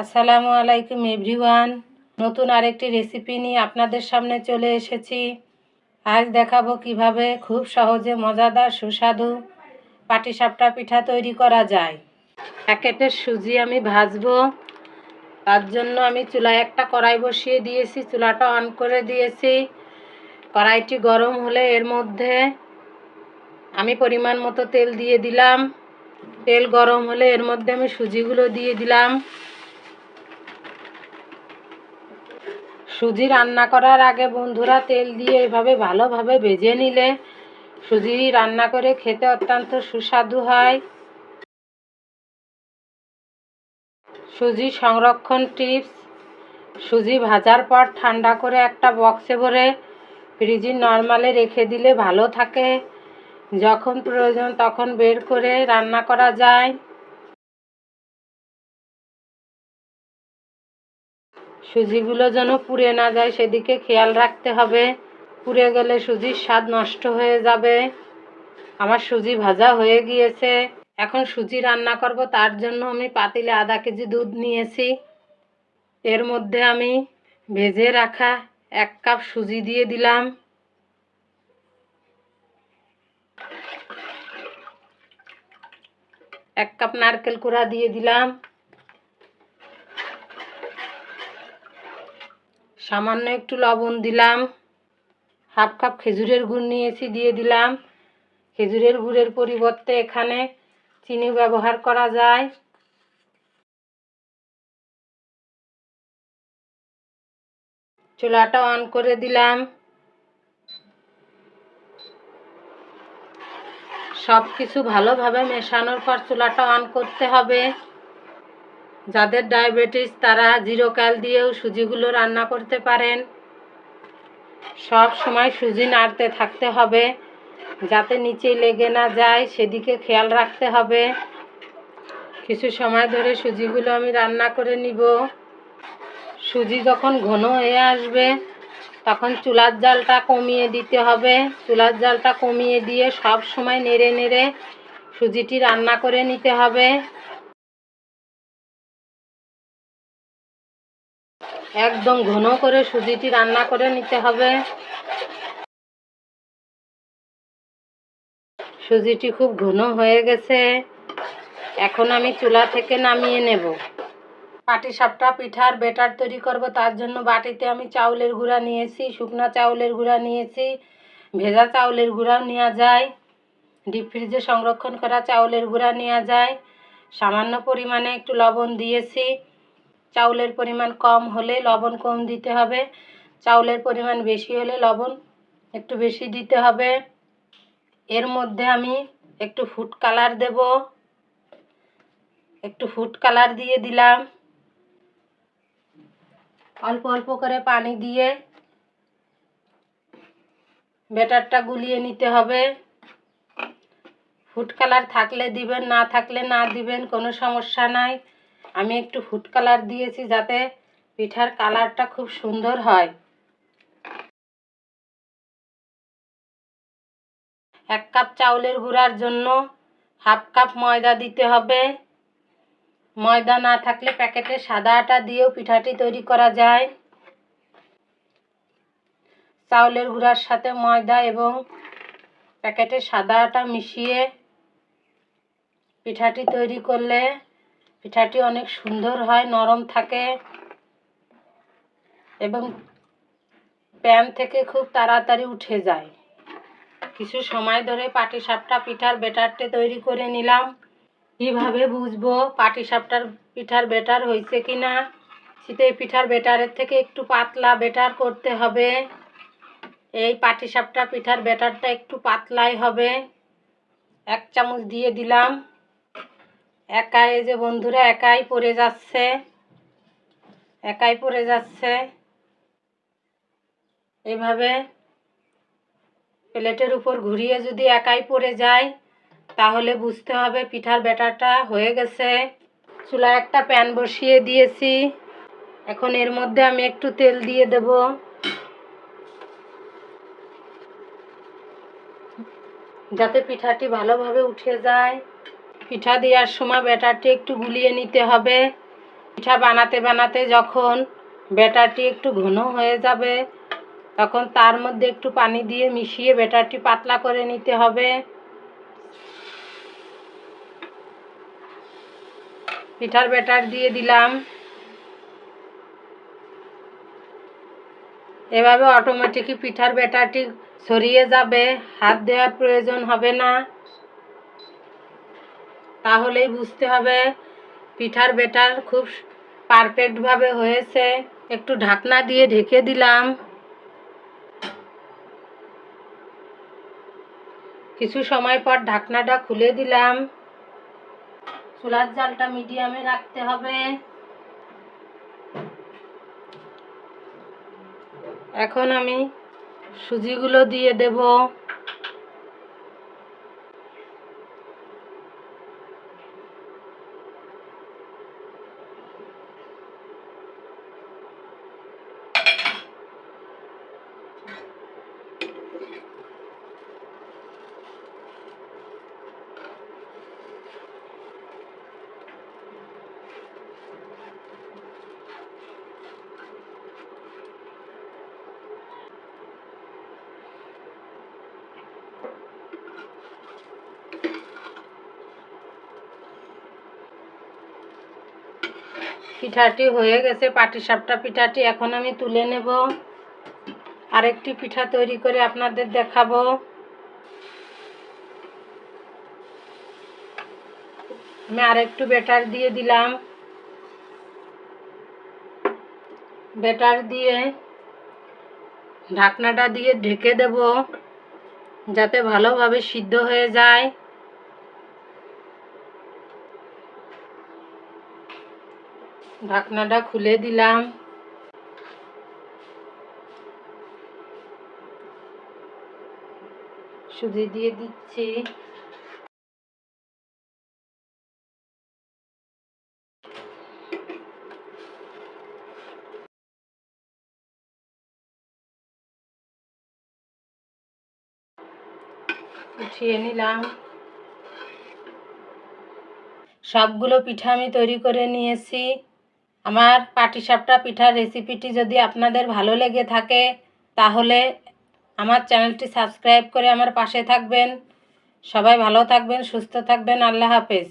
আসসালামু আলাইকুম এভরিওয়ান। নতুন আরেকটি রেসিপি নিয়ে আপনাদের সামনে চলে এসেছি। আজ দেখাবো কিভাবে খুব সহজে মজাদার সুস্বাদু পাটিসাপটা পিঠা তৈরি করা যায়। প্যাকেটের সুজি আমি ভাজবো, তার জন্য আমি চুলায় একটা কড়াই বসিয়ে দিয়েছি, চুলাটা অন করে দিয়েছি। কড়াইটি গরম হলে এর মধ্যে আমি পরিমাণ মতো তেল দিয়ে দিলাম। তেল গরম হলে এর মধ্যে আমি সুজিগুলো দিয়ে দিলাম। সুজি রান্না করার আগে বন্ধুরা তেল দিয়ে এভাবে ভালোভাবে ভেজে নিলে সুজি রান্না করে খেতে অত্যন্ত সুস্বাদু হয়। সুজি সংরক্ষণ টিপস: সুজি ভাজার পর ঠান্ডা করে একটা বক্সে ভরে ফ্রিজে নরমালে রেখে দিলে ভালো থাকে। যখন প্রয়োজন তখন বের করে রান্না করা যায়। সুজিগুলো যেন পুড়ে না যায় সেদিকে খেয়াল রাখতে হবে। পুড়ে গেলে সুজির স্বাদ নষ্ট হয়ে যাবে। আমার সুজি ভাজা হয়ে গিয়েছে। এখন সুজি রান্না করব, তার জন্য আমি পাতিলে আধা কেজি দুধ নিয়েছি। এর মধ্যে আমি ভেজে রাখা 1 কাপ সুজি দিয়ে দিলাম। এক কাপ নারকেল কোড়া দিয়ে দিলাম। সামান্য একটু লবণ দিলাম। হাফ কাপ খেজুরের গুড় নিয়েছি, দিয়ে দিলাম। খেজুরের গুড়ের পরিবর্তে এখানে চিনি ব্যবহার করা যায়। চুলাটা অন করে দিলাম। সব কিছু ভালোভাবে মেশানোর পর চুলাটা অন করতে হবে। যাদের ডায়াবেটিস তারা 0 ক্যাল দিয়েও সুজিগুলো রান্না করতে পারেন। সব সময় সুজি নাড়তে থাকতে হবে যাতে নিচে লেগে না যায়, সেদিকে খেয়াল রাখতে হবে। কিছু সময় ধরে সুজিগুলো আমি রান্না করে নিব। সুজি যখন ঘন হয়ে আসবে তখন চুলার জালটা কমিয়ে দিতে হবে। চুলার জালটা কমিয়ে দিয়ে সব সময় নেড়ে নেড়ে সুজিটি রান্না করে নিতে হবে। একদম ঘন করে সুজিটি রান্না করে নিতে হবে। সুজিটি খুব ঘন হয়ে গেছে। এখন আমি চুলা থেকে নামিয়ে নেব। পাটিসাপটা পিঠার ব্যাটার তৈরি করব, তার জন্য বাটিতে আমি চাউলের গুঁড়া নিয়েছি, শুকনো চাউলের গুঁড়া নিয়েছি। ভেজা চাউলের গুঁড়াও নেওয়া যায়, ডিপ ফ্রিজে সংরক্ষণ করা চাউলের গুঁড়া নেওয়া যায়। সামান্য পরিমাণে একটু লবণ দিয়েছি। চাউলের পরিমাণ কম হলে লবণ কম দিতে হবে, চাউলের পরিমাণ বেশি হলে লবণ একটু বেশি দিতে হবে। এর মধ্যে আমি একটু ফুড কালার দেব। একটু ফুড কালার দিয়ে দিলাম। অল্প অল্প করে পানি দিয়ে ব্যাটারটা গুলিয়ে নিতে হবে। ফুড কালার থাকলে দিবেন, না থাকলে না দিবেন, কোনো সমস্যা নাই। আমি একটু ফুড কালার দিয়েছি যাতে পিঠার কালারটা খুব সুন্দর হয়। 1 কাপ চাউলের গুঁড়ার জন্য হাফ কাপ ময়দা দিতে হবে। ময়দা না থাকলে প্যাকেটে সাদা আটা দিয়েও পিঠাটি তৈরি করা যায়। চাউলের গুঁড়ার সাথে ময়দা এবং প্যাকেটের সাদা আটা মিশিয়ে পিঠাটি তৈরি করলে পিঠাটি অনেক সুন্দর হয়, নরম থাকে এবং প্যান থেকে খুব তাড়াতাড়ি উঠে যায়। কিছু সময় ধরে পাটিসাপটা পিঠার ব্যাটারটি তৈরি করে নিলাম। কিভাবে বুঝবো পাটিসাপটার পিঠার ব্যাটার হয়েছে কিনা? চিতই পিঠার ব্যাটারের থেকে একটু পাতলা ব্যাটার করতে হবে। এই পাটিসাপটা পিঠার ব্যাটারটা একটু পাতলাই হবে। 1 চামচ দিয়ে দিলাম। একাই যে বন্ধুরা একাই পড়ে যাচ্ছে, একাই পড়ে যাচ্ছে। এভাবে প্লেটের উপর ঘুরিয়ে যদি একাই পড়ে যায় তাহলে বুঝতে হবে পিঠার ব্যাটারটা হয়ে গেছে। চুলায় একটা প্যান বসিয়ে দিয়েছি। এখন এর মধ্যে আমি একটু তেল দিয়ে দেব। যাতে পিঠাটি ভালোভাবে উঠে যায়। পিঠা দেওয়ার সময় ব্যাটারটি একটু গুলিয়ে নিতে হবে। পিঠা বানাতে বানাতে যখন ব্যাটারটি একটু ঘন হয়ে যাবে তখন তার মধ্যে একটু পানি দিয়ে মিশিয়ে ব্যাটারটি পাতলা করে নিতে হবে। পিঠার ব্যাটার দিয়ে দিলাম। এভাবে অটোমেটিকই পিঠার ব্যাটারটি ছড়িয়ে যাবে, হাত দেওয়ার প্রয়োজন হবে না। তাহলেই বুঝতে হবে পিঠার ব্যাটার খুব পারফেক্টভাবে হয়েছে। একটু ঢাকনা দিয়ে ঢেকে দিলাম। কিছু সময় পর ঢাকনাটা খুলে দিলাম। চুলার জালটা মিডিয়ামে রাখতে হবে। এখন আমি সুজিগুলো দিয়ে দেব। পিঠাটি হয়ে গেছে, পাটিসাপটা পিঠাটি। এখন আমি তুলে নেব। আরেকটি পিঠা তৈরি করে আপনাদের দেখাবো। আমি আরেকটু ব্যাটার দিয়ে দিলাম। ব্যাটার দিয়ে ঢাকনাটা দিয়ে ঢেকে দেব যাতে ভালোভাবে সিদ্ধ হয়ে যায়। ঢাকনাটা খুলে দিলাম। সুজি দিয়ে দিচ্ছি। উঠিয়ে নিলাম। সবগুলো পিঠা আমি তৈরি করে নিয়েছি। আমার পাটিসাপটা পিঠার রেসিপিটি যদি আপনাদের ভালো লেগে থাকে তাহলে আমার চ্যানেলটি সাবস্ক্রাইব করে আমার পাশে থাকবেন। সবাই ভালো থাকবেন, সুস্থ থাকবেন। আল্লাহ হাফেজ।